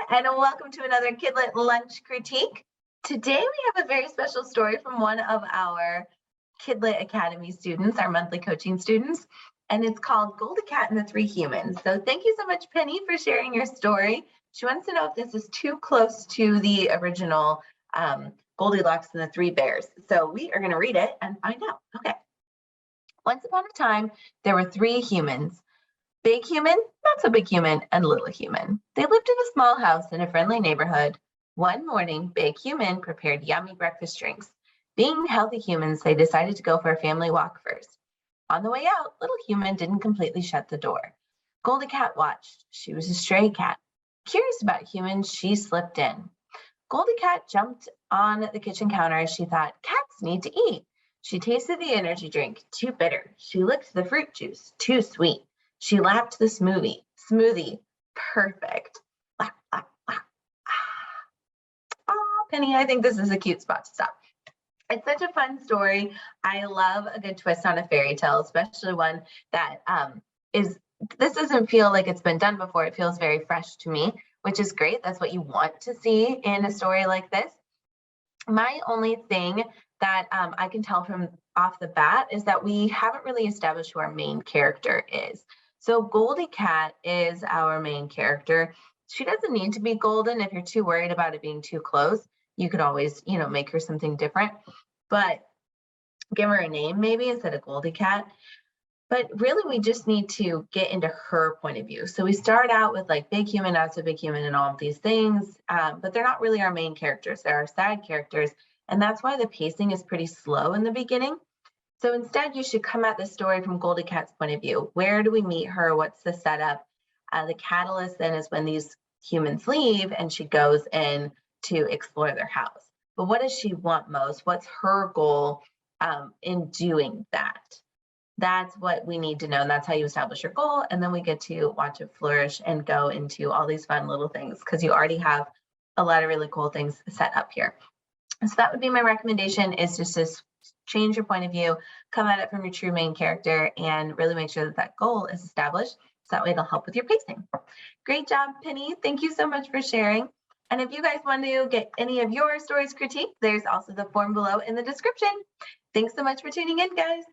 and welcome to another Kidlit Lunch Critique. Today we have a very special story from one of our Kidlit Academy students, our monthly coaching students, and it's called Goldie Cat and the Three Humans. So thank you so much, Penny, for sharing your story. She wants to know if this is too close to the original Goldilocks and the Three Bears. So we are going to read it and find out. Okay. Once upon a time, there were three humans. Big human, not so big human, and little human. They lived in a small house in a friendly neighborhood. One morning, Big Human prepared yummy breakfast drinks. Being healthy humans, they decided to go for a family walk first. On the way out, Little Human didn't completely shut the door. Goldie Cat watched. She was a stray cat. Curious about humans, she slipped in. Goldie Cat jumped on the kitchen counter as she thought, cats need to eat. She tasted the energy drink, too bitter. She licked the fruit juice, too sweet. She lapped the smoothie, perfect. Lap, lap, lap. Oh, Penny, I think this is a cute spot to stop. It's such a fun story. I love a good twist on a fairy tale, especially one that this doesn't feel like it's been done before. It feels very fresh to me, which is great. That's what you want to see in a story like this. My only thing that I can tell from off the bat is that we haven't really established who our main character is. So Goldie Cat is our main character. She doesn't need to be golden. If you're too worried about it being too close, you could always, make her something different, but give her a name maybe instead of Goldie Cat. But really, we just need to get into her point of view. So we start out with like big human, not so big human, and all of these things, but they're not really our main characters. They're our side characters. And that's why the pacing is pretty slow in the beginning. So instead, you should come at the story from Goldie Cat's point of view. Where do we meet her? What's the setup? The catalyst then is when these humans leave and she goes in to explore their house. But what does she want most? What's her goal in doing that? That's what we need to know. And that's how you establish your goal. And then we get to watch it flourish and go into all these fun little things because you already have a lot of really cool things set up here. So that would be my recommendation, is just to change your point of view, come at it from your true main character, and really make sure that that goal is established. So that way it'll help with your pacing. Great job, Penny. Thank you so much for sharing. And if you guys want to get any of your stories critiqued, there's also the form below in the description. Thanks so much for tuning in, guys.